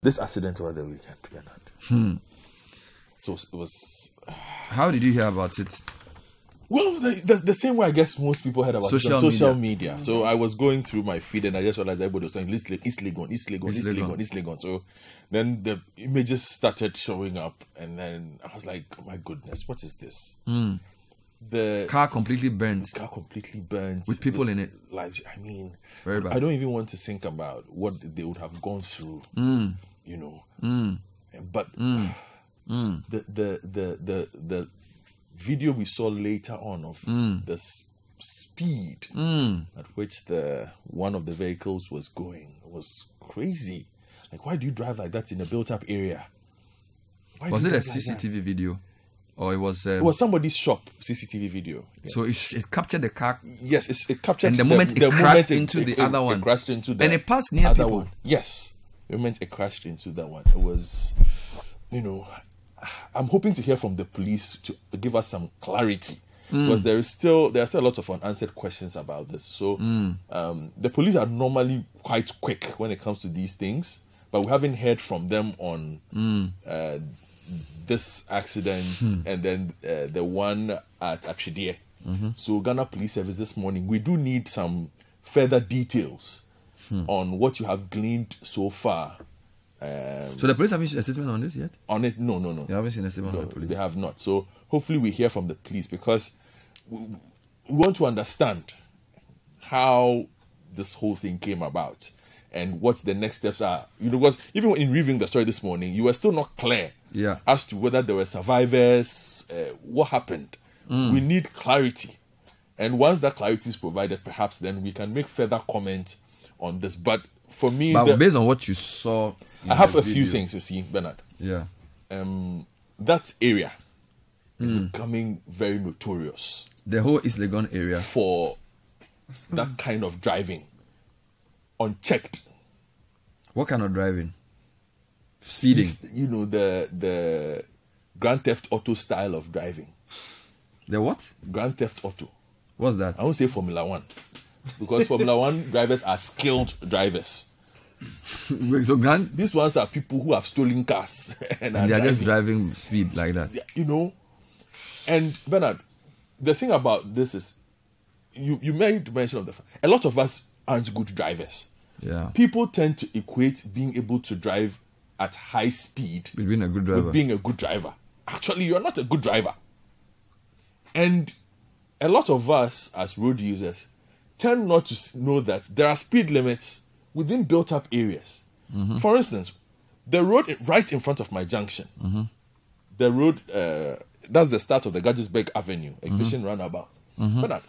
This accident over the weekend, Bernard. So it was. How did you hear about it? Well, the same way I guess most people heard about social media. So I was going through my feed and I just realized everybody was saying East Legon. So then the images started showing up, and then I was like, oh my goodness, what is this? The car completely burnt. With people in it. Like, I mean, very bad. I don't even want to think about what they would have gone through, you know. But the video we saw later on of the speed at which one of the vehicles was going was crazy. Like, why do you drive like that in a built-up area? Was it a CCTV video? Or it was somebody's shop CCTV video. Yes. So it captured the car. Yes, it captured and the moment it crashed into the other one. It crashed into the and it passed near other people. One. Yes, the moment it crashed into that one. It was, you know, I'm hoping to hear from the police to give us some clarity, because there are still a lot of unanswered questions about this. So the police are normally quite quick when it comes to these things, but we haven't heard from them on this accident and then the one at Atwedie. So Ghana Police Service this morning, we do need some further details on what you have gleaned so far. So the police haven't seen a statement on this yet? On it, no. They haven't seen a statement on the police? They have not. So hopefully we hear from the police, because we want to understand how this whole thing came about and what the next steps are. You know, because even in reviewing the story this morning, you were still not clear as to whether there were survivors, what happened. We need clarity. And once that clarity is provided, perhaps then we can make further comment on this. But for me... But based on what you saw... I have a few things, you see, Bernard. Yeah. That area is becoming very notorious. The whole East Legon area. For that kind of driving. Unchecked. What kind of driving? Speeding. You know, the Grand Theft Auto style of driving. The what? Grand Theft Auto. What's that? I won't say Formula One. Because Formula One drivers are skilled drivers. So these ones are people who have stolen cars. and they are just driving speed like that. You know. And Bernard, the thing about this is, you made mention of the fact, a lot of us aren't good drivers. Yeah. People tend to equate being able to drive at high speed with being a good driver. With being a good driver. Actually, you're not a good driver. And a lot of us as road users tend not to know that there are speed limits within built-up areas. For instance, the road right in front of my junction, the road, that's the start of the Gadgesberg Avenue, Exhibition Roundabout. But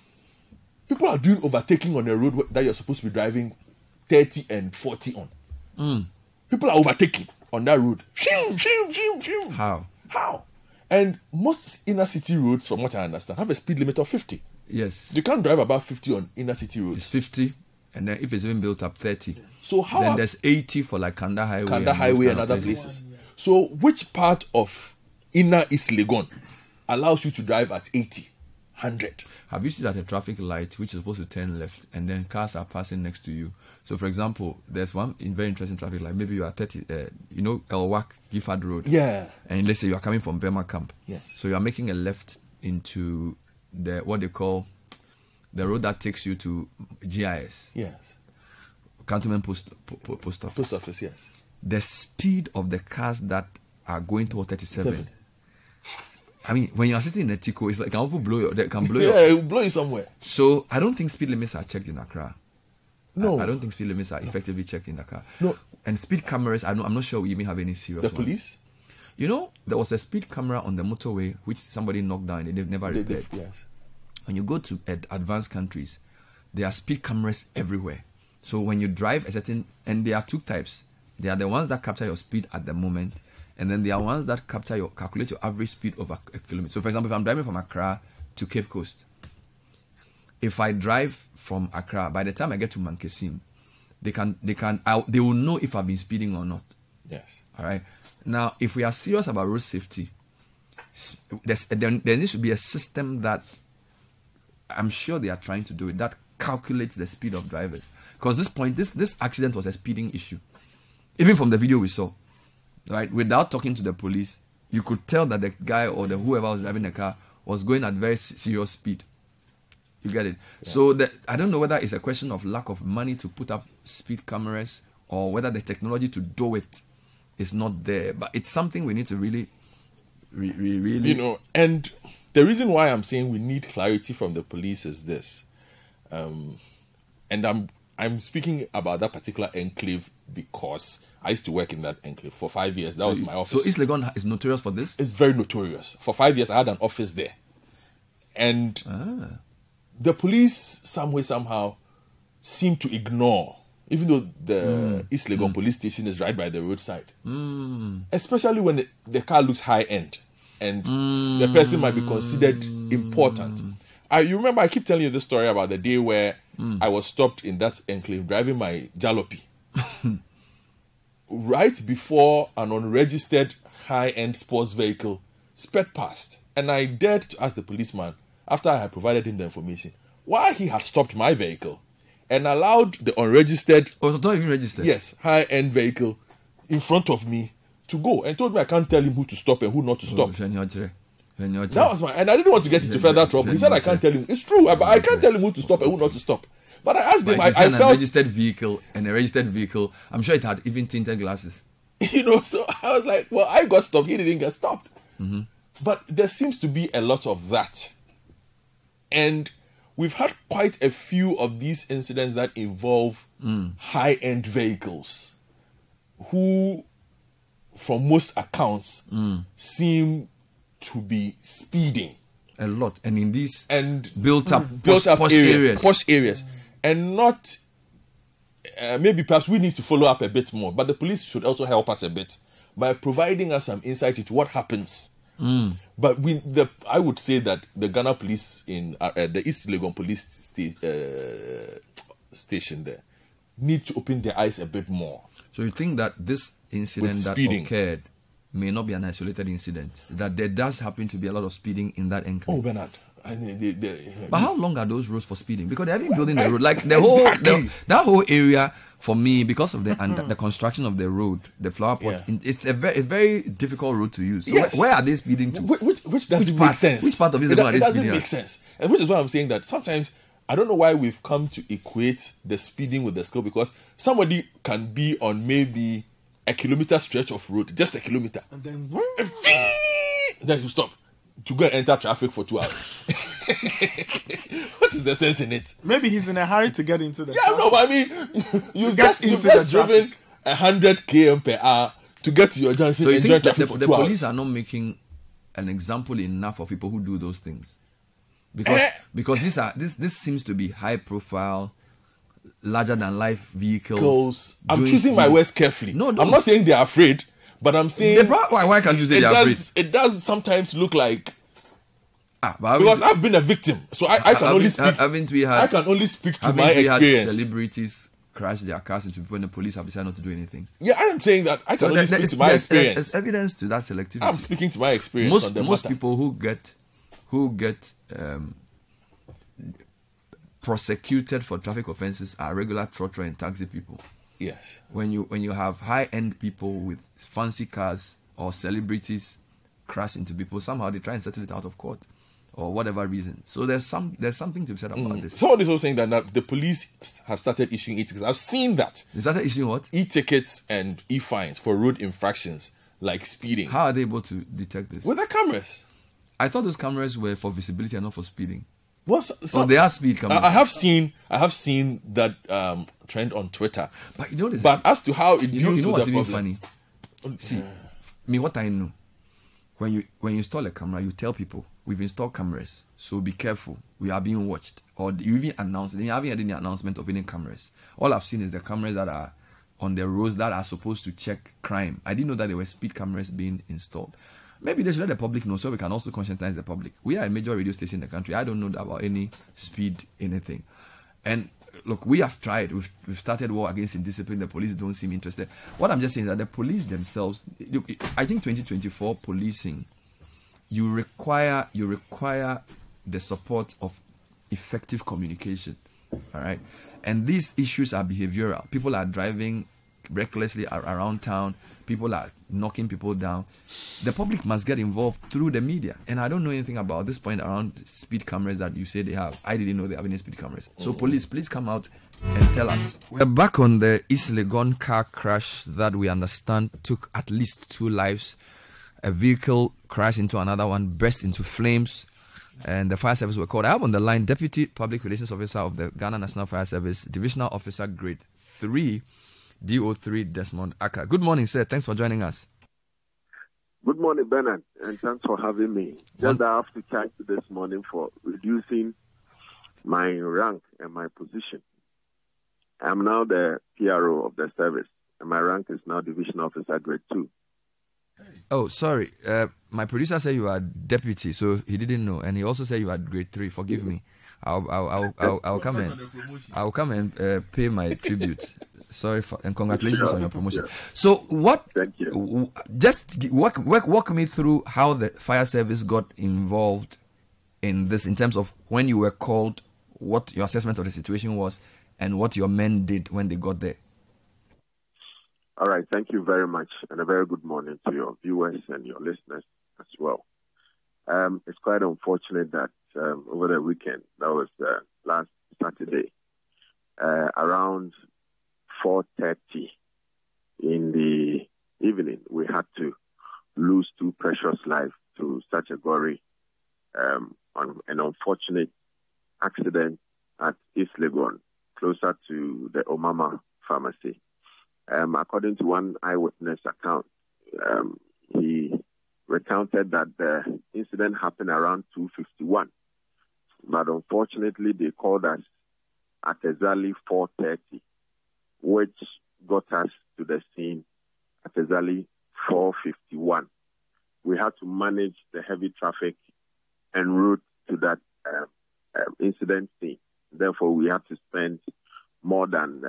people are doing overtaking on a road that you're supposed to be driving 30 and 40 on. People are overtaking on that road. How? And most inner city roads, from what I understand, have a speed limit of 50. Yes. You can't drive above 50 on inner city roads. It's 50, and then if it's even built up, 30. So how? Then there's 80 for like Kanda Highway. And other places. So which part of inner East Legon allows you to drive at 80, 100? Have you seen at a traffic light which is supposed to turn left, and then cars are passing next to you? So, for example, there's one very interesting traffic light. Maybe you are 30, you know, Elwak, Gifford Road. Yeah. And let's say you are coming from Burma Camp. Yes. So you are making a left into what they call the road that takes you to GIS. Yes. Cantonment Post Office. Post Office, yes. The speed of the cars that are going toward 37. I mean, when you are sitting in a Tico, it's like it can blow you. It will blow you somewhere. So I don't think speed limits are checked in Accra. No. I don't think speed limits are effectively checked in Accra. No. And speed cameras, I'm not sure we even have any serious ones. The police? You know, there was a speed camera on the motorway which somebody knocked down and they've never repaired. Yes. When you go to advanced countries, there are speed cameras everywhere. So when you drive a certain, and there are two types. There are the ones that capture your speed at the moment, and then there are ones that calculate your average speed over a kilometer. So for example, if I'm driving from Accra to Cape Coast, if I drive from Accra, by the time I get to Mankesim, they will know if I've been speeding or not. Yes. All right. Now, if we are serious about road safety, there needs to be a system that I'm sure they are trying to do it, that calculates the speed of drivers. Because this accident was a speeding issue. Even from the video we saw, right, without talking to the police, you could tell that the guy or the whoever was driving the car was going at very serious speed. You get it? Yeah. So I don't know whether it's a question of lack of money to put up speed cameras or whether the technology to do it is not there. But it's something we need to really. You know, and the reason why I'm saying we need clarity from the police is this. And I'm speaking about that particular enclave because I used to work in that enclave for 5 years. That was my office. So East Legon is notorious for this? It's very notorious. For 5 years, I had an office there. And the police, some way, somehow, seem to ignore, even though the East Legon police station is right by the roadside. Especially when the car looks high-end and the person might be considered important. You remember, I keep telling you this story about the day where I was stopped in that enclave driving my jalopy. Right before an unregistered high-end sports vehicle sped past. And I dared to ask the policeman, after I had provided him the information, why he had stopped my vehicle and allowed the unregistered... Oh, it's not even registered? Yes, high-end vehicle in front of me to go. And told me I can't tell him who to stop and who not to stop. That was my... And I didn't want to get into further trouble. He said I can't tell him. It's true, but I can't tell him who to stop and who not to stop. But I asked him, I felt... a registered vehicle and a registered vehicle, I'm sure it had even tinted glasses. You know, so I was like, well, I got stopped. He didn't get stopped. But there seems to be a lot of that. And we've had quite a few of these incidents that involve high-end vehicles who, from most accounts, seem to be speeding. A lot. And in these built-up posh areas. And not, maybe perhaps we need to follow up a bit more, but the police should also help us a bit by providing us some insight into what happens. But I would say that the Ghana police in the East Legon police station there need to open their eyes a bit more. So you think that this incident that occurred may not be an isolated incident? That there does happen to be a lot of speeding in that enclave? Oh, Bernard. But how long are those roads for speeding? Because they have been building the road. Like the whole that whole area, for me, because of the construction of the road, the flower pot, it's a very difficult road to use. So where are they speeding to? Which doesn't make sense. Which part of it doesn't make sense? And which is why I'm saying that sometimes I don't know why we've come to equate the speeding with the skill, because somebody can be on maybe a kilometer stretch of road, just a kilometer, and then you stop to go and enter traffic for 2 hours. What is the sense in it? Maybe he's in a hurry to get into the traffic. No, but I mean, you've just driven 100 km per hour to get to your junction. So you think that the police are not making an example enough of people who do those things? Because this seems to be high profile, larger than life vehicles. I'm choosing my words carefully. No, I'm not saying they're afraid. But I'm saying... Why can't you say they're afraid? It does sometimes look like... because I've been a victim. So I can only speak... I can only speak to my experience. Celebrities crash their cars into people and the police have decided not to do anything. Yeah, I'm saying that I can only speak to my experience. There's evidence to that selectivity. I'm speaking to my experience. Most people who get prosecuted for traffic offenses are regular trotro and taxi people. Yes. When you have high-end people with fancy cars or celebrities crash into people, somehow they try and settle it out of court or whatever reason. So there's something to be said about this. Someone is also saying that the police have started issuing e-tickets. I've seen that. They started issuing what? E-tickets and e-fines for road infractions like speeding. How are they able to detect this? With the cameras. I thought those cameras were for visibility and not for speeding. Well, so they are speed cameras. I have seen that trend on Twitter. But you know this. But as to how it deals with what's the even problem, funny? See, what I know, when you install a camera, you tell people we've installed cameras, so be careful. We are being watched. Or you even announce it. You haven't had any announcement of any cameras. All I've seen is the cameras that are on the roads that are supposed to check crime. I didn't know that there were speed cameras being installed. Maybe they should let the public know so we can also conscientize the public. We are a major radio station in the country. I don't know about any speed anything. And look, we have tried. We've started war against indiscipline. The police don't seem interested. What I'm just saying is that the police themselves, I think 2024 policing, you require the support of effective communication. All right. And these issues are behavioral. People are driving recklessly around town. People are knocking people down. The public must get involved through the media. And I don't know anything about this point around speed cameras that you say they have. I didn't know they have any speed cameras. So police, please come out and tell us. We're back on the East Legon car crash that we understand took at least 2 lives. A vehicle crashed into another one, burst into flames, and the fire service were called. I have on the line Deputy Public Relations Officer of the Ghana National Fire Service, Divisional Officer Grade 3, DO3 Desmond Aka. Good morning, sir. Thanks for joining us. Good morning, Bernard, and thanks for having me. Just I have to thank you this morning for reducing my rank and my position. I'm now the PRO of the service, and my rank is now Division Officer Grade 2. Oh, sorry. My producer said you are deputy, so he didn't know, and he also said you are Grade 3. Forgive me. I'll come and pay my tribute. Sorry and congratulations on your promotion. So what? Thank you. Just walk me through how the fire service got involved in this, in terms of when you were called, what your assessment of the situation was, and what your men did when they got there. All right. Thank you very much, and a very good morning to your viewers and your listeners as well. It's quite unfortunate that over the weekend, that was last Saturday, around 4:30 in the evening, we had to lose 2 precious lives to such a gory an unfortunate accident at East Legon, closer to the Omama pharmacy. According to one eyewitness account, he recounted that the incident happened around 2:51. But unfortunately, they called us at exactly 4:30, which got us to the scene at exactly 4:51. We had to manage the heavy traffic en route to that incident scene. Therefore, we had to spend more than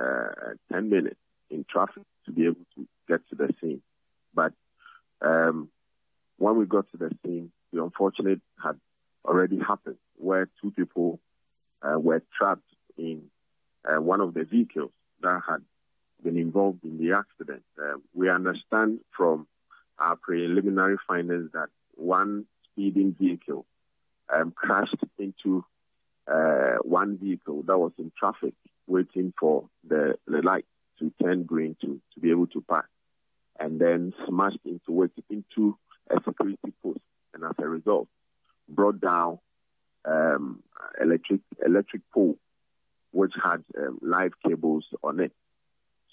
10 minutes in traffic to be able to get to the scene. But when we got to the scene, the unfortunate had already happened, where 2 people were trapped in one of the vehicles that had been involved in the accident. We understand from our preliminary findings that one speeding vehicle crashed into one vehicle that was in traffic, waiting for the light to turn green to be able to pass, and then smashed into a security post, and as a result, brought down electric pole, which had live cables on it.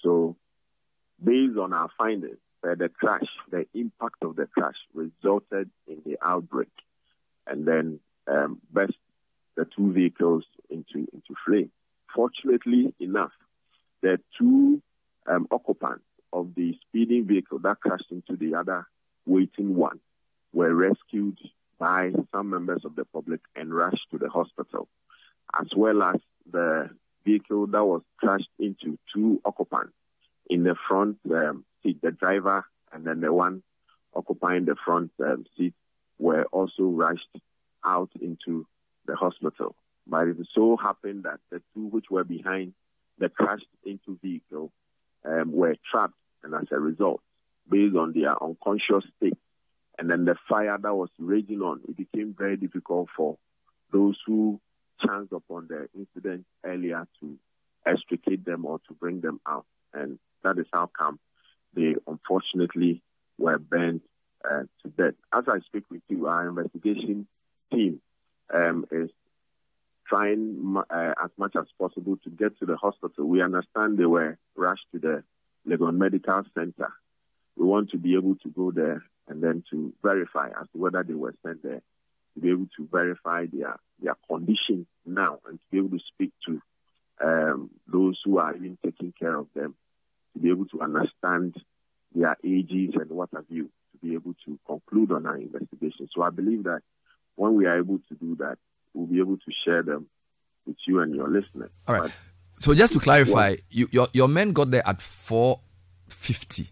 So, based on our findings, the impact of the crash resulted in the outbreak, and then burst the 2 vehicles into flame. Fortunately enough, the 2 occupants of the speeding vehicle that crashed into the other waiting one were rescued by some members of the public and rushed to the hospital, as well as the vehicle that was crashed into 2 occupants in the front seat, the driver and then the one occupying the front seat, were also rushed out into the hospital. But it so happened that the 2 which were behind the crashed into vehicle were trapped, and as a result, based on their unconscious state, and then the fire that was raging on, it became very difficult for those who chanced upon the incident earlier to extricate them or to bring them out. And that is how come they unfortunately were burned to death. As I speak with you, our investigation team is trying as much as possible to get to the hospital. We understand they were rushed to the Legon Medical Center. We want to be able to go there and then to verify as to whether they were sent there, to be able to verify their condition now, and to be able to speak to those who are even taking care of them, to be able to understand their ages and what have you, to be able to conclude on our investigation. So I believe that when we are able to do that, we'll be able to share them with you and your listeners. All right. So just to clarify, your men got there at 4:50.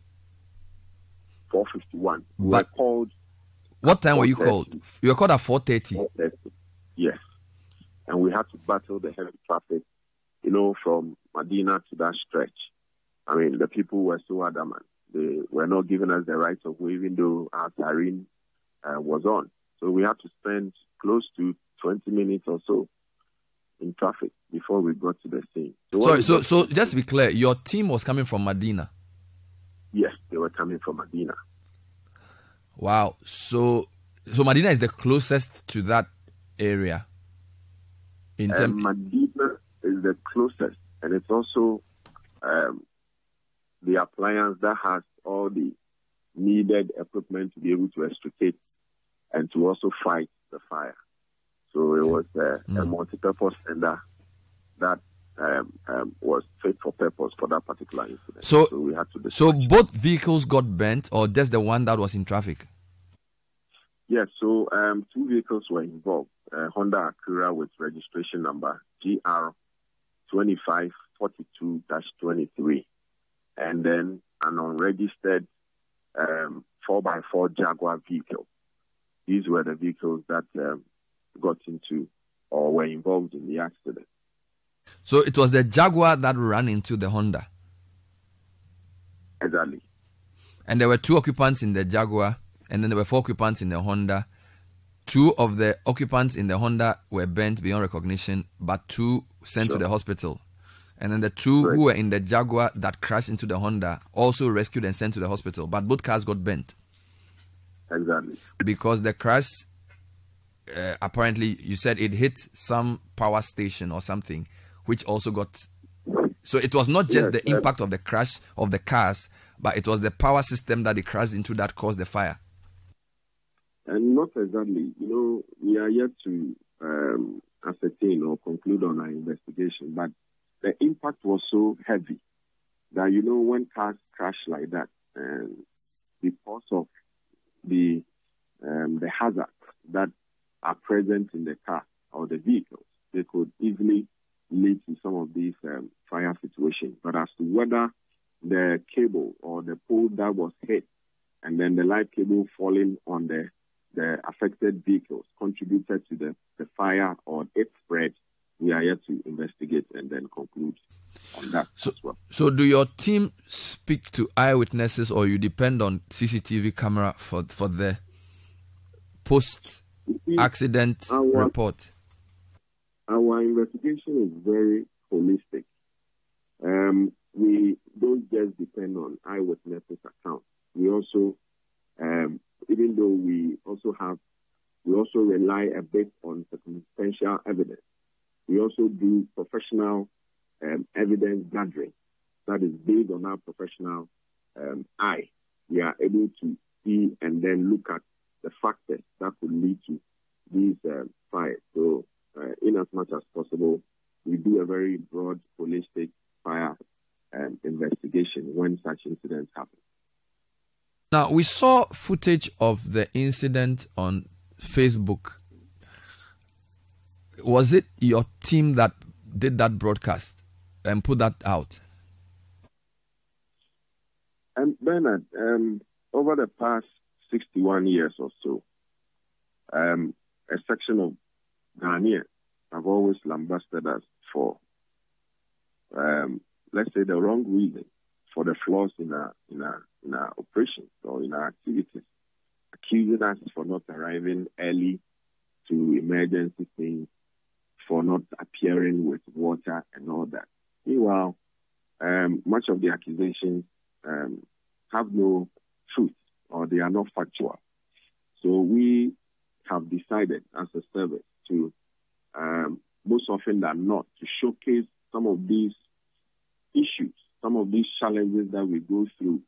4:51. We were called. What time were you called? You were called at 4:30. 4:30. Yes. And we had to battle the heavy traffic, from Medina to that stretch. I mean, the people were so adamant. They were not giving us the rights of way, even though our siren was on. So we had to spend close to 20 minutes or so in traffic before we got to the scene. So just to be clear, your team was coming from Medina? Yes, they were coming from Medina. Wow. So Medina is the closest to that area? Medina is the closest, and it's also the appliance that has all the needed equipment to be able to extricate and to also fight the fire. So it was a multi-purpose tender that was fit for purpose for that particular incident. So we had to. So both vehicles got burnt, or just the one that was in traffic? Yes. So 2 vehicles were involved. Honda Acura with registration number GR 2542-23, and then an unregistered 4x4 Jaguar vehicle. These were the vehicles that got into or were involved in the accident. So it was the Jaguar that ran into the Honda? Exactly. And there were 2 occupants in the Jaguar, and then there were 4 occupants in the Honda. 2 of the occupants in the Honda were burnt beyond recognition, but 2 sent to the hospital. And then the 2 who were in the Jaguar that crashed into the Honda also rescued and sent to the hospital, but both cars got burnt. Exactly. Because the crash, apparently, you said it hit some power station or something, which also got... So it was not just the impact of the crash of the cars, but it was the power system that it crashed into that caused the fire. And not exactly. We are yet to ascertain or conclude on our investigation, but the impact was so heavy that, when cars crash like that, because of the hazards that are present in the car or the vehicles, they could easily lead to some of these fire situations. But as to whether the cable or the pole that was hit and then the live cable falling on the affected vehicles contributed to the fire or its spread, we are yet to investigate and then conclude on that as well. So do your team speak to eyewitnesses, or you depend on CCTV camera for the post-accident report? Our investigation is very holistic. We don't just depend on eyewitnesses' accounts. We also, even though we also rely a bit on circumstantial evidence. We also do professional evidence gathering that is based on our professional eye. We are able to see and then look at the factors that could lead to these fires. So, in as much as possible, we do a very broad, holistic fire investigation when such incidents happen. Now, we saw footage of the incident on Facebook. Was it your team that did that broadcast and put that out? Bernard, over the past 61 years or so, a section of Ghanaians have always lambasted us for, let's say, the wrong reason, for the flaws in our operations or in our activities, accusing us for not arriving early to emergency scenes, for not appearing with water and all that. Meanwhile, much of the accusations have no truth, or they are not factual. So we have decided as a service to, most often than not, to showcase some of these issues, some of these challenges that we go through,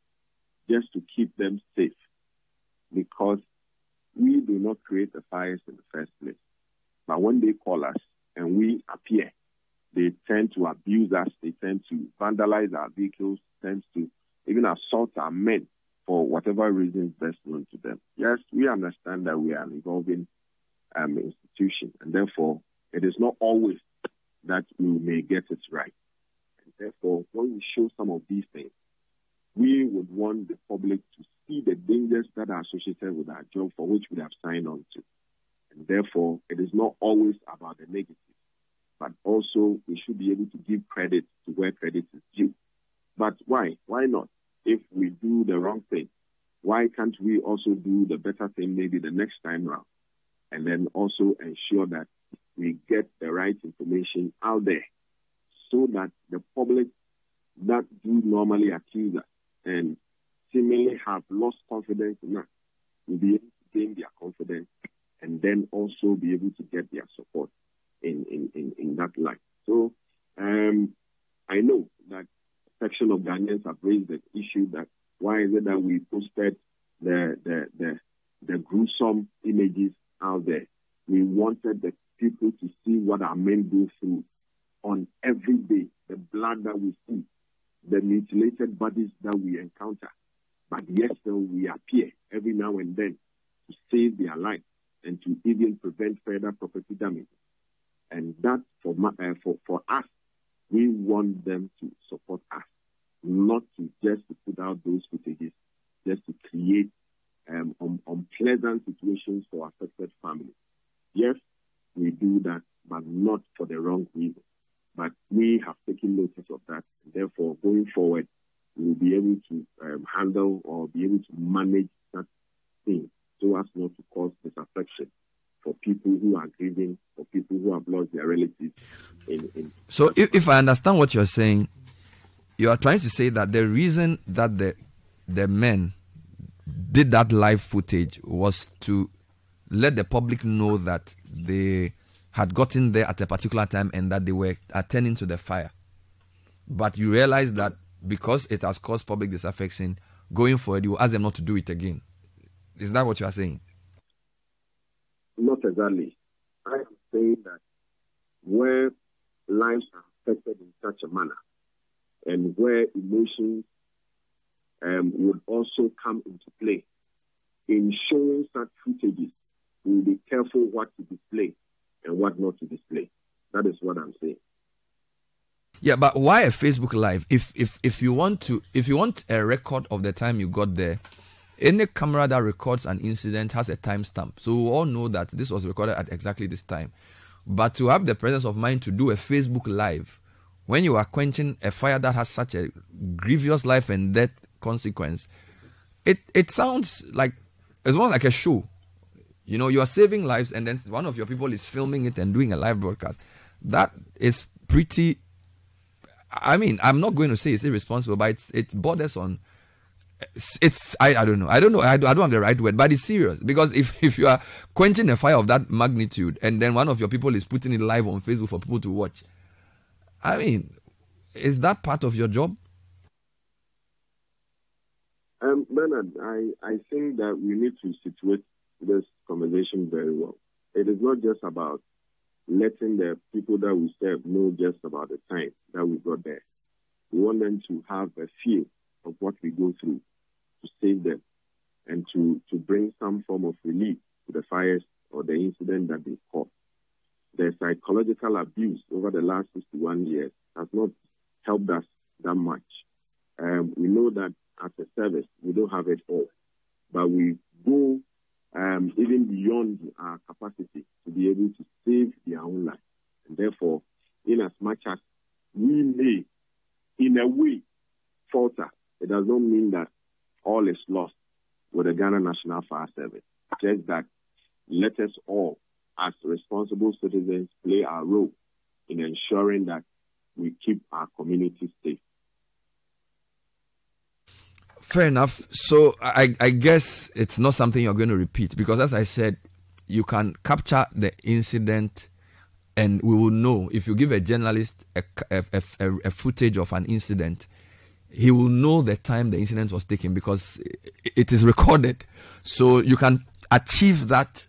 just to keep them safe. Because we do not create the fires in the first place. But when they call us and we appear, they tend to abuse us, they tend to vandalize our vehicles, tend to even assault our men for whatever reason is best known to them. Yes, we understand that we are an evolving institution, and therefore it is not always that we may get it right. And therefore, when we show some of these things, we would want the public to see the dangers that are associated with our job for which we have signed on to. And therefore, it is not always about the negative, but also we should be able to give credit to where credit is due. But why? Why not? If we do the wrong thing, why can't we also do the better thing maybe the next time round? And then also ensure that we get the right information out there so that the public that do normally accuse us and seemingly have lost confidence in us will be able to gain their confidence and then also be able to get their support in that light. So I know that a section of Ghanaians have raised the issue that why is it that we posted the gruesome images out there? We wanted the people to see what our men go through on every day, the blood that we see, the mutilated bodies that we encounter. But yes, still we appear every now and then to save their lives and to even prevent further property damage. And that for us, we want them to support us, not to just to put out those footages, just to create unpleasant situations for affected families. Yes, we do that, but not for the wrong reason. But we have taken notice of that. And therefore, going forward, we will be able to handle or be able to manage that thing so as not to cause disaffection for people who are grieving, for people who have lost their relatives. So if I understand what you're saying, you are trying to say that the reason that the men did that live footage was to let the public know that they had gotten there at a particular time and that they were attending to the fire. But you realize that because it has caused public disaffection, going forward, you ask them not to do it again. Is that what you are saying? Not exactly. I am saying that where lives are affected in such a manner and where emotions would also come into play, in showing such footages, we will be careful what to display and what not to display. That is what I'm saying. Yeah, but why a Facebook Live? If you want a record of the time you got there, any camera that records an incident has a timestamp. So we all know that this was recorded at exactly this time. But to have the presence of mind to do a Facebook Live when you are quenching a fire that has such a grievous life and death consequence, it sounds like it's more like a show. You know, you are saving lives and then one of your people is filming it and doing a live broadcast. That is pretty, I mean, I'm not going to say it's irresponsible, but it borders on, I don't know. I don't have the right word, but it's serious. Because if you are quenching a fire of that magnitude and then one of your people is putting it live on Facebook for people to watch, I mean, is that part of your job? Bernard, I think that we need to situate this conversation very well. It is not just about letting the people that we serve know just about the time that we got there. We want them to have a feel of what we go through to save them and to bring some form of relief to the fires or the incident that they caused. The psychological abuse over the last 61 years has not helped us that much. We know that as a service, we don't have it all, but we go even beyond our capacity to be able to save their own life. And therefore, in as much as we may, in a way, falter, it does not mean that all is lost with the Ghana National Fire Service. Just that let us all, as responsible citizens, play our role in ensuring that we keep our community safe. Fair enough. So I guess it's not something you're going to repeat because, as I said, you can capture the incident and we will know. If you give a journalist a footage of an incident, he will know the time the incident was taken because it is recorded. So you can achieve that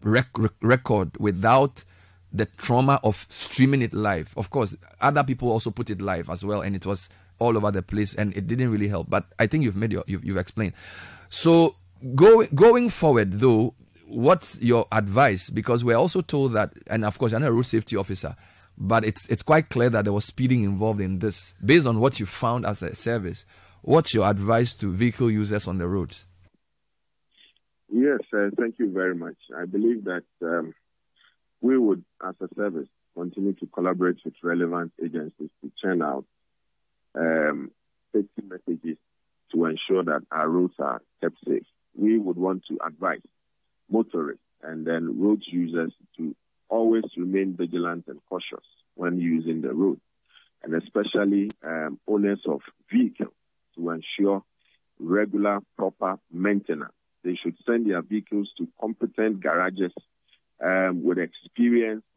record without the trauma of streaming it live. Of course, other people also put it live as well, and it was all over the place, and it didn't really help. But I think you've explained. So going forward, though, what's your advice? Because we're also told that, and of course, you're not a road safety officer, but it's quite clear that there was speeding involved in this. Based on what you found as a service, what's your advice to vehicle users on the roads? Yes, thank you very much. I believe that we would, as a service, continue to collaborate with relevant agencies to churn out safety messages to ensure that our roads are kept safe. We would want to advise motorists and then road users to always remain vigilant and cautious when using the road, and especially owners of vehicles to ensure regular, proper maintenance. They should send their vehicles to competent garages with experienced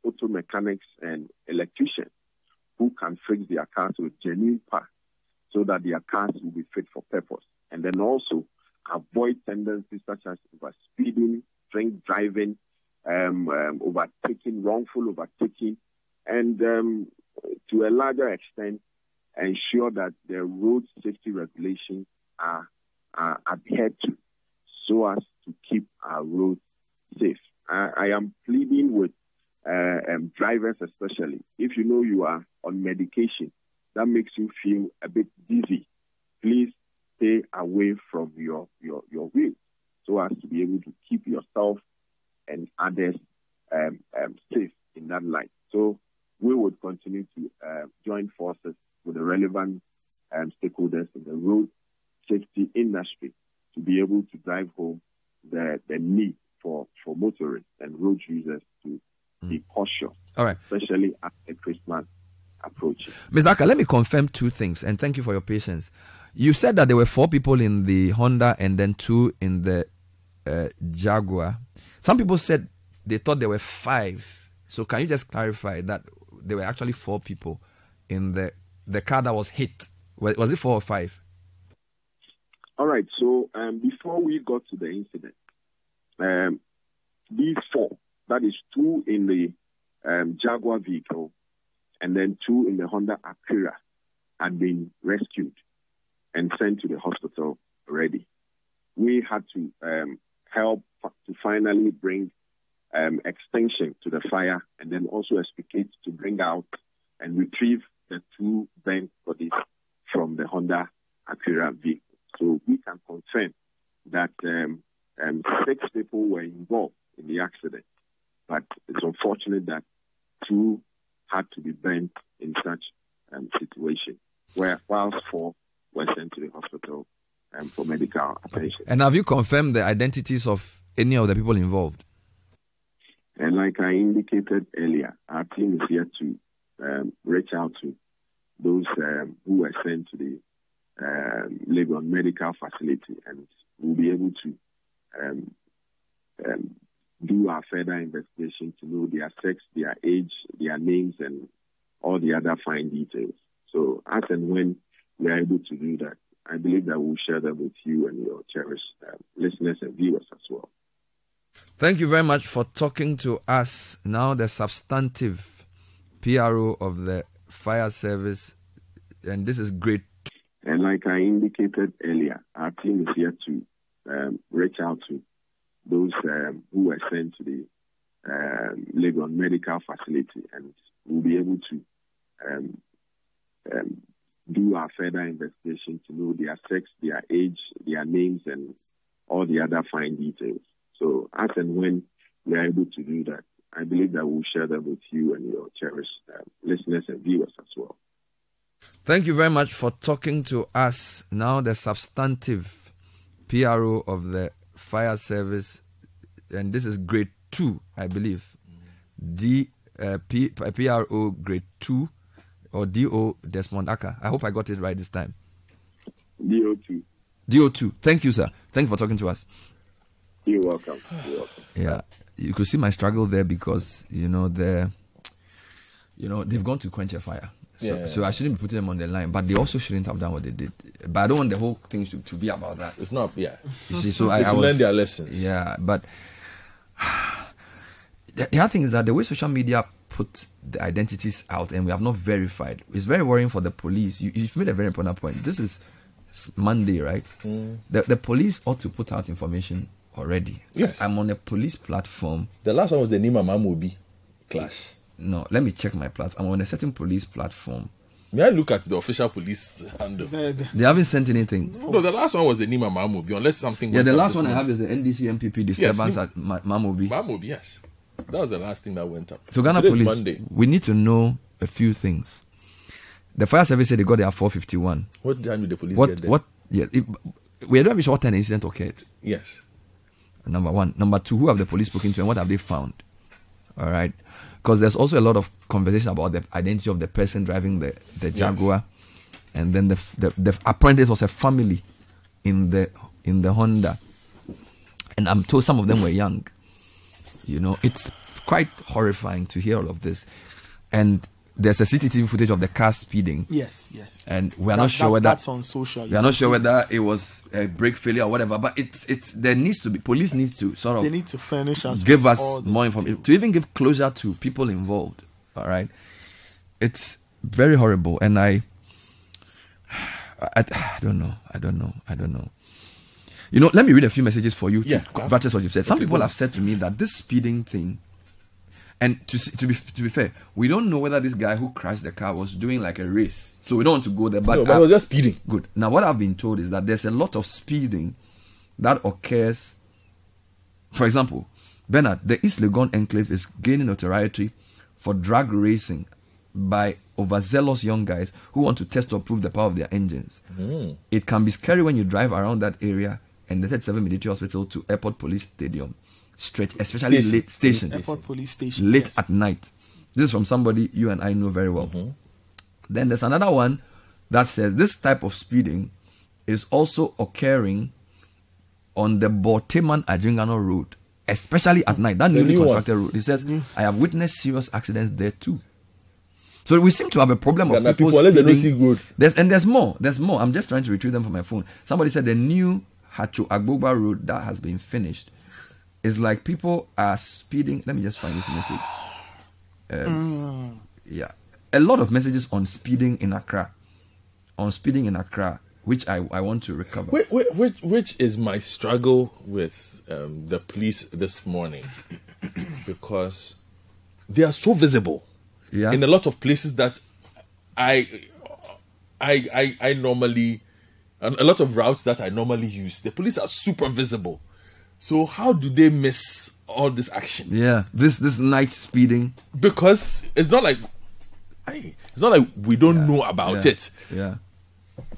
auto mechanics and electricians who can fix their cars with genuine parts so that their cars will be fit for purpose. And then also avoid tendencies such as overspeeding, drink driving, overtaking, wrongful overtaking, and to a larger extent, ensure that the road safety regulations are adhered to so as to keep our roads safe. I am pleading with drivers especially. If you know you are on medication that makes you feel a bit dizzy, please stay away from your wheel so as to be able to keep yourself and others safe in that light. So we would continue to join forces with the relevant stakeholders in the road safety industry to be able to drive home the need for motorists and road users to be cautious, all right, especially after Christmas approaching. Mr. Aka, let me confirm two things, and thank you for your patience. You said that there were 4 people in the Honda and then 2 in the Jaguar. Some people said they thought there were 5. So can you just clarify that there were actually 4 people in the car that was hit? Was it 4 or 5? All right. So before we got to the incident, these 4, that is 2 in the Jaguar vehicle and then 2 in the Honda Acura, had been rescued and sent to the hospital already. We had to help to finally bring extinction to the fire and then also explicate to bring out and retrieve the 2 burnt bodies from the Honda Acura vehicle. So we can confirm that 6 people were involved in the accident, but it's unfortunate that 2 had to be burnt in such situation, whilst 4 were sent to the hospital for medical attention. And have you confirmed the identities of any of the people involved? And like I indicated earlier, our team is here to reach out to those who were sent to the Legon medical facility, and we'll be able to do our further investigation to know their sex, their age, their names, and all the other fine details. So as and when we are able to do that, I believe that we'll share them with you and your cherished listeners and viewers as well. Thank you very much for talking to us. Now the substantive PRO of the fire service, and this is great. And like I indicated earlier, our team is here to reach out to those who were sent to the Legon medical facility, and we'll be able to do our further investigation to know their sex, their age, their names, and all the other fine details. So as and when we are able to do that, I believe that we'll share them with you and your cherished listeners and viewers as well. Thank you very much for talking to us. Now the substantive PRO of the fire service, and this is grade 2, I believe. PRO grade 2 or DO Desmond Aka. I hope I got it right this time. DO2. DO2. Thank you, sir. Thank you for talking to us. You're welcome. You're welcome. Yeah, you could see my struggle there because they've gone to quench a fire. So I shouldn't be putting them on the line, but they also shouldn't have done what they did. But I don't want the whole thing to be about that. It's not, yeah. You see, so I learn their lessons. Yeah, but the other thing is that the way social media put the identities out and we have not verified, it's very worrying for the police. You've made a very important point. This is Monday, right? The police ought to put out information already. Yes. I'm on a police platform. The last one was the Nima Mamobi class. No, let me check my platform. I'm on a certain police platform. May I look at the official police handle? They haven't sent anything. No, the last one was the Nima Mamobi, unless something... Yeah, the last one I have is the NDC MPP disturbance at Mamobi. Mamobi, yes. That was the last thing that went up. So Ghana Today's Police, Monday. We need to know a few things. The fire service said they got there at 4:51. What time did the police What? get there? What? Yeah, we don't have what an incident occurred. Yes. Number one. Number two, who have the police spoken to and what have they found? All right. Because there's also a lot of conversation about the identity of the person driving the Jaguar. Yes. And then the apprentice was a family in the Honda. And I'm told some of them were young. You know, it's quite horrifying to hear all of this. And there's a CCTV footage of the car speeding. Yes. And we are not sure whether that's on social. We are not sure whether it was a brake failure or whatever. But there needs to be, police needs to sort of, they need to furnish us, give us more information, to even give closure to people involved. All right, it's very horrible, and I don't know. You know, let me read a few messages for you to practice what you've said. Some people have said to me that this speeding thing. And to be fair, we don't know whether this guy who crashed the car was doing like a race. So we don't want to go there. But it was just speeding. Good. Now, what I've been told is that there's a lot of speeding that occurs. For example, Bernard, the East Legon enclave is gaining notoriety for drag racing by overzealous young guys who want to test or prove the power of their engines. It can be scary when you drive around that area and the 37 Military Hospital to Airport Police Stadium. Stretch, especially late station. Airport Police Station. Late at night. This is from somebody you and I know very well. Then there's another one that says this type of speeding is also occurring on the Borteman Adjingano Road, especially at night. That newly constructed road. It says, I have witnessed serious accidents there too. So we seem to have a problem of people speeding. There's more. I'm just trying to retrieve them from my phone. Somebody said the new Hacho Agbogba Road that has been finished. It's like people are speeding. Let me just find this message. Yeah. A lot of messages on speeding in Accra. Which I want to recover. Which is my struggle with the police this morning. Because they are so visible. Yeah. In a lot of places that I normally, a lot of routes that I normally use, the police are super visible. So how do they miss all this action? Yeah, this night speeding. Because it's not like we don't know about it. Yeah.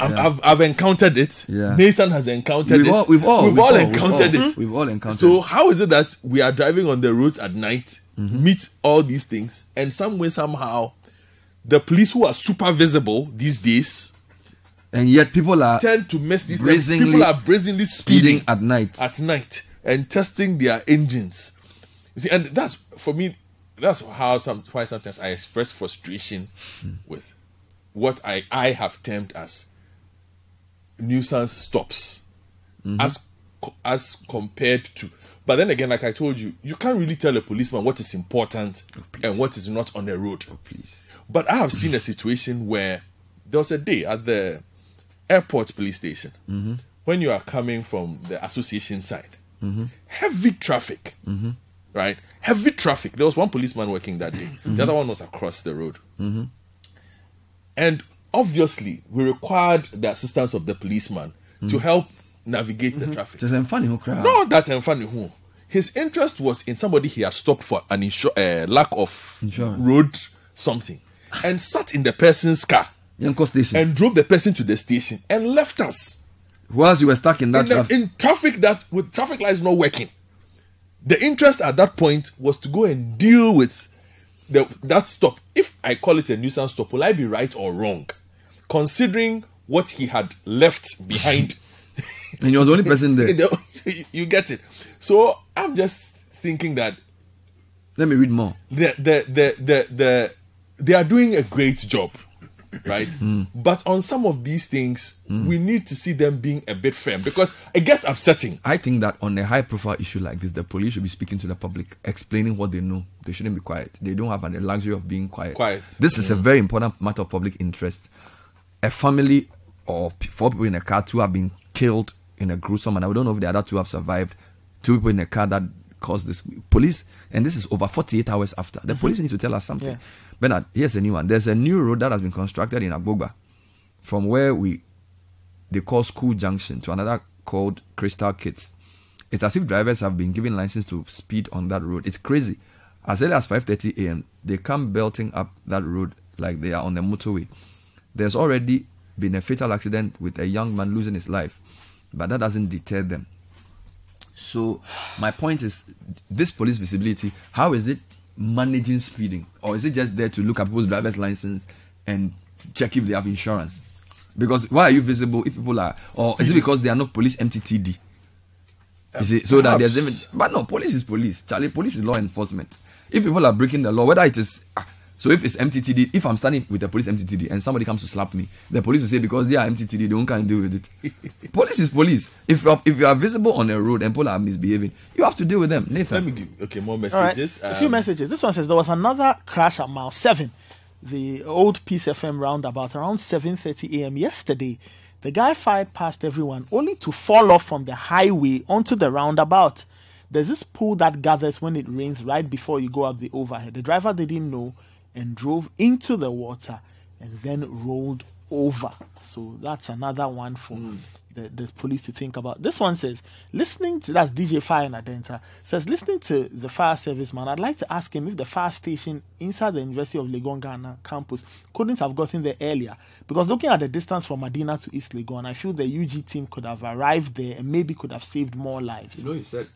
I've encountered it. Yeah. Nathan has encountered it. We've all encountered it. We've all encountered. So how is it that we are driving on the roads at night, meet all these things, and some way somehow, the police who are super visible these days, and yet people tend to miss these things. People are brazenly speeding at night. And testing their engines. You see, and that's, for me, that's why sometimes I express frustration with what I have termed as nuisance stops, as compared to. But then again, like I told you, you can't really tell a policeman what is important and what is not on the road. But I have seen a situation where there was a day at the airport police station when you are coming from the association side. Heavy traffic, right? Heavy traffic. There was one policeman working that day. The other one was across the road. And obviously, we required the assistance of the policeman to help navigate the traffic. Not that his interest was in somebody he had stopped for an lack of road something, and sat in the person's car and drove the person to the station and left us. Whilst you were stuck in that traffic. In traffic with traffic lights not working. The interest at that point was to go and deal with that stop. If I call it a nuisance stop, will I be right or wrong? Considering what he had left behind. And you're the only person there. You get it. So I'm just thinking that. Let me read more. They are doing a great job. Right? But on some of these things, we need to see them being a bit firm, because it gets upsetting. I think that on a high profile issue like this, the police should be speaking to the public, explaining what they know. They shouldn't be quiet. They don't have the luxury of being quiet. This is a very important matter of public interest. A family of 4 people in a car, 2 have been killed in a gruesome manner. We don't know if the other 2 have survived. 2 people in a car that caused this. Police, and this is over 48 hours after. The police needs to tell us something. Yeah. Bernard, here's a new one. There's a new road that has been constructed in Agbogba from where they call School Junction to another called Crystal Kids. It's as if drivers have been given license to speed on that road. It's crazy. As early as 5:30 a.m., they come belting up that road like they are on the motorway. there's already been a fatal accident with a young man losing his life, but that doesn't deter them. So my point is, this police visibility, how is it managing speeding? Or is it just there to look at people's driver's license and check if they have insurance? Because why are you visible if people are, or is it because they are not police MTTD? You see, so that there's even, but no, police is police. Charlie, police is law enforcement. If people are breaking the law, whether it is, so if it's MTTD, if I'm standing with the police MTTD and somebody comes to slap me, the police will say because they are MTTD, they won't can deal with it. Police is police. If you are visible on a road and people are misbehaving, you have to deal with them. Nathan. Let me give more messages. Right. A few messages. This one says there was another crash at mile 7, the old Peace FM roundabout, around 7:30 a.m. yesterday. The guy fired past everyone only to fall off from the highway onto the roundabout. There's this pool that gathers when it rains right before you go up the overhead. The driver didn't know and drove into the water and then rolled over. So that's another one for the police to think about. This one says, listening to, that's DJ Fire Nadenta, says, listening to the fire service man, I'd like to ask him if the fire station inside the University of Legon, Ghana campus couldn't have gotten there earlier. Because looking at the distance from Medina to East Legon, I feel the UG team could have arrived there and maybe could have saved more lives. You know, he said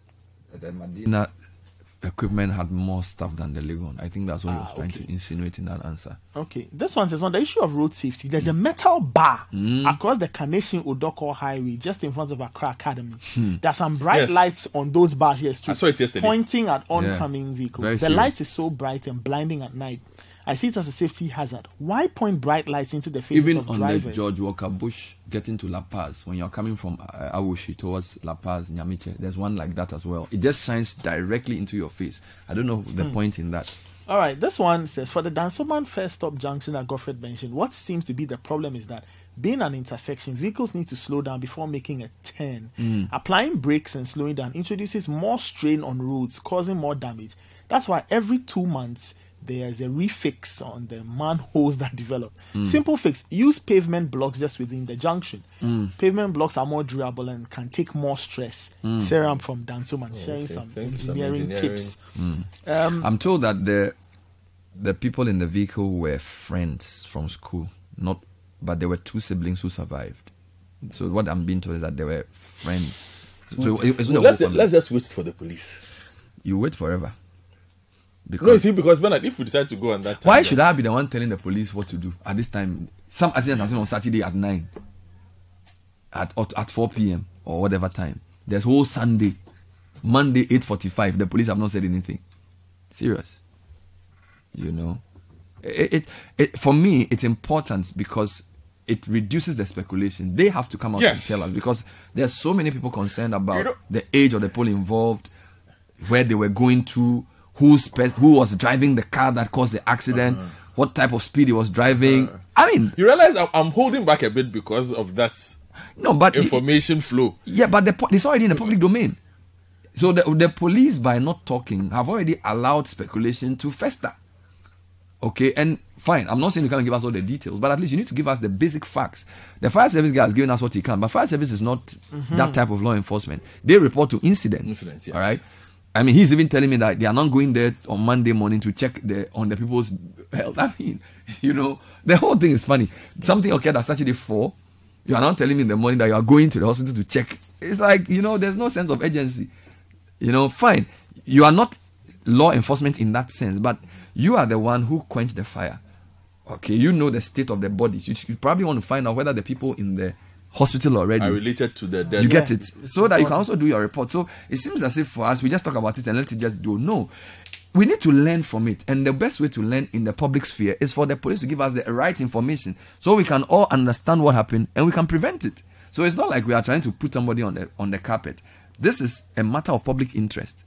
that Medina equipment had more stuff than the Legon. I think that's what he was trying to insinuate in that answer. Okay. This one says, on the issue of road safety, there's a metal bar across the Kaneshie Odoko Highway just in front of Accra Academy. There's some bright lights on those bars here, I saw it yesterday. pointing at oncoming vehicles. Very The serious. light is so bright and blinding at night. I see it as a safety hazard. Why point bright lights into the faces Even of on drivers? the George Walker Bush getting to La Paz, when you're coming from Awushi towards La Paz, Nyamiche, there's one like that as well. It just shines directly into your face. I don't know the point in that. All right, this one says, for the Dansoman first stop junction that Godfred mentioned, what seems to be the problem is that being an intersection, vehicles need to slow down before making a turn. Applying brakes and slowing down introduces more strain on roads, causing more damage. That's why every 2 months, there's a refix on the manholes that develop. Simple fix, use pavement blocks just within the junction. Pavement blocks are more durable and can take more stress. Sarah, I'm from Dansoman, sharing some engineering tips. I'm told that the people in the vehicle were friends from school, but there were 2 siblings who survived. So what I'm being told is that they were friends. So it's not Let's just wait for the police. You wait forever. No, see, because Bernard, if we decide to go on that time, Why should I be the one telling the police what to do at this time? Some accident has been on Saturday at 9, at 4 p.m. or whatever time. There's whole Sunday, Monday 8:45. The police have not said anything. Serious, you know. For me, it's important because it reduces the speculation. They have to come out and tell us because there's so many people concerned about the age of the people involved, where they were going to. Who was driving the car that caused the accident? What type of speed he was driving? I mean, you realize I'm holding back a bit because of that. No, but information flow. Yeah, but it's already in the public domain. So the police, by not talking, have already allowed speculation to fester. Okay, and fine. I'm not saying you can't give us all the details, but at least you need to give us the basic facts. The fire service guy has given us what he can, but fire service is not that type of law enforcement. They report to incidents. Yes. All right. I mean, he's even telling me that they are not going there on Monday morning to check on the people's health. I mean, you know, the whole thing is funny. Something occurred at Saturday 4. You are not telling me in the morning that you are going to the hospital to check. It's like, you know, there's no sense of urgency. You know, fine. You are not law enforcement in that sense, but you are the one who quenched the fire. Okay, you know the state of the bodies. You probably want to find out whether the people in the hospital already are related to the death. You get it, so that you can also do your report. So it seems as if for us, we just talk about it and let it just do. No, we need to learn from it, and the best way to learn in the public sphere is for the police to give us the right information, so we can all understand what happened and we can prevent it. So it's not like we are trying to put somebody on the carpet. This is a matter of public interest.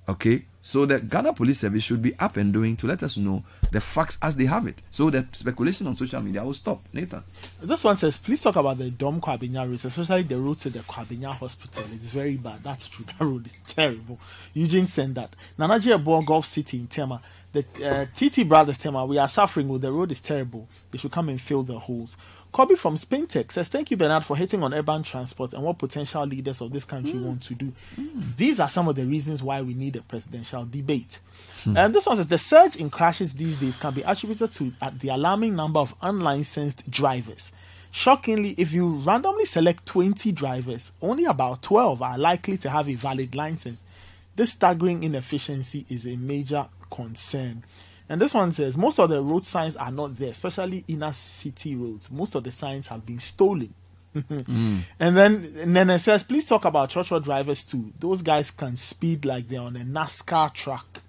Okay, so the Ghana Police Service should be up and doing to let us know the facts as they have it, so the speculation on social media will stop. Nathan, this one says, please talk about the Dom Kwabinya route, especially the route to the Kwabinya Hospital. It's very bad. That's true. That road is terrible. Eugene sent that. Nanaji Ebo Gulf City in Tema, the TT Brothers Tema, we are suffering with the road is terrible. They should come and fill the holes. Kobe from Spintech says, thank you, Bernard, for hitting on urban transport and what potential leaders of this country want to do. These are some of the reasons why we need a presidential debate. And this one says, the surge in crashes these days can be attributed to the alarming number of unlicensed drivers. Shockingly, if you randomly select 20 drivers, only about 12 are likely to have a valid license. This staggering inefficiency is a major concern. And this one says, most of the road signs are not there, especially inner city roads. Most of the signs have been stolen. And then Nene says, please talk about church drivers too. Those guys can speed like they're on a NASCAR track.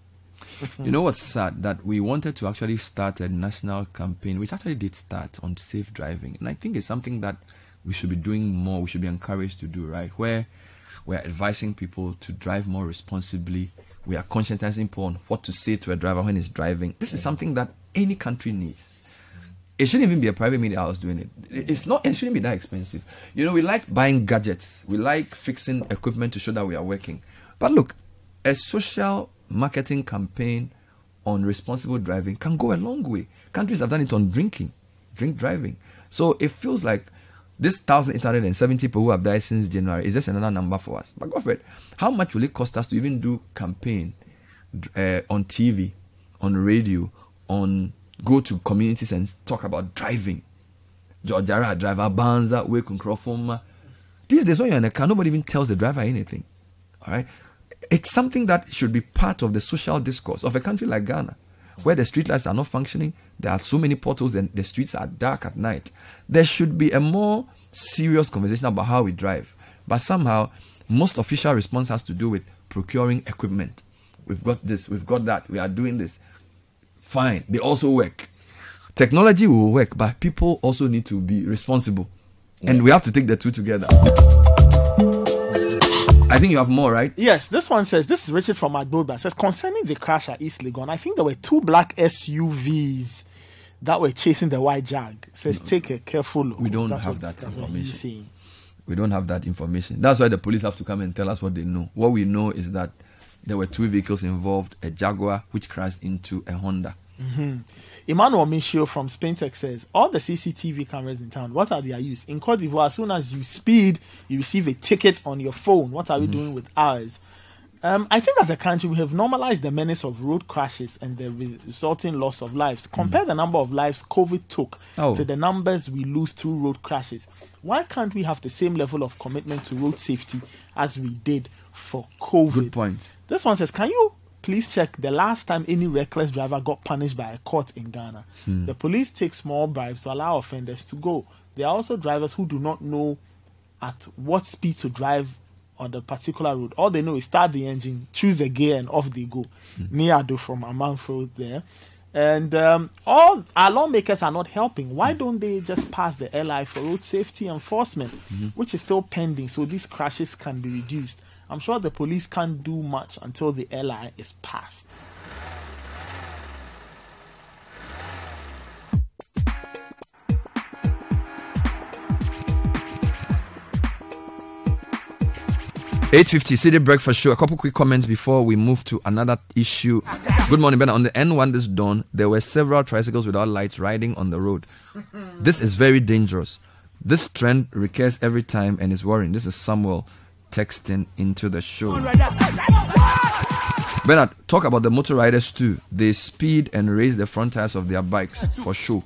You know what's sad? That we wanted to actually start a national campaign, which actually did start, on safe driving. And I think it's something that we should be doing more, we should be encouraged to do, right? Where we're advising people to drive more responsibly. We are conscientizing people on what to say to a driver when he's driving. This is something that any country needs. It shouldn't even be a private media house doing it. It's not. It shouldn't be that expensive. You know, we like buying gadgets. We like fixing equipment to show that we are working. But look, a social marketing campaign on responsible driving can go a long way. Countries have done it on drink driving. So it feels like this 1,870 people who have died since January is just another number for us. But Godfred, how much will it cost us to even do campaign on TV, on radio, go to communities and talk about driving? Georgia driver, Banza, Wake Crawford. These days when you're in a car, nobody even tells the driver anything. All right? It's something that should be part of the social discourse of a country like Ghana, where the streetlights are not functioning. There are so many potholes and the streets are dark at night. There should be a more serious conversation about how we drive. But somehow, most official response has to do with procuring equipment. We've got this, we've got that, we are doing this. Fine, they also work. Technology will work, but people also need to be responsible. And we have to take the two together. I think you have more, right? Yes, this one says, this is Richard from Agboba, says, concerning the crash at East Legon, I think there were 2 black SUVs that were chasing the white Jag. Says, take a careful look. We don't have that information. We don't have that information. That's why the police have to come and tell us what they know. What we know is that there were 2 vehicles involved, a Jaguar which crashed into a Honda. Emmanuel Michio from Spintech says, all the CCTV cameras in town, what are their use? In Cote d'Ivoire, as soon as you speed, you receive a ticket on your phone. What are we doing with ours? I think as a country, we have normalized the menace of road crashes and the resulting loss of lives. Compare the number of lives COVID took to the numbers we lose through road crashes. Why can't we have the same level of commitment to road safety as we did for COVID? Good point. This one says, can you please check the last time any reckless driver got punished by a court in Ghana? The police take small bribes to allow offenders to go. There are also drivers who do not know at what speed to drive on the particular road. All they know is start the engine, choose a gear, and off they go. Niado from Amanfro there. And all our lawmakers are not helping. Why don't they just pass the LI for road safety enforcement, which is still pending, so these crashes can be reduced? I'm sure the police can't do much until the LI is passed. $8.50 City Breakfast Show. A couple quick comments before we move to another issue. Good morning, Ben. On the N1 this dawn, there were several tricycles without lights riding on the road. This is very dangerous. This trend recurs every time and is worrying. This is Samuel texting into the show. Bernard, talk about the motor riders too. They speed and raise the front tires of their bikes for show.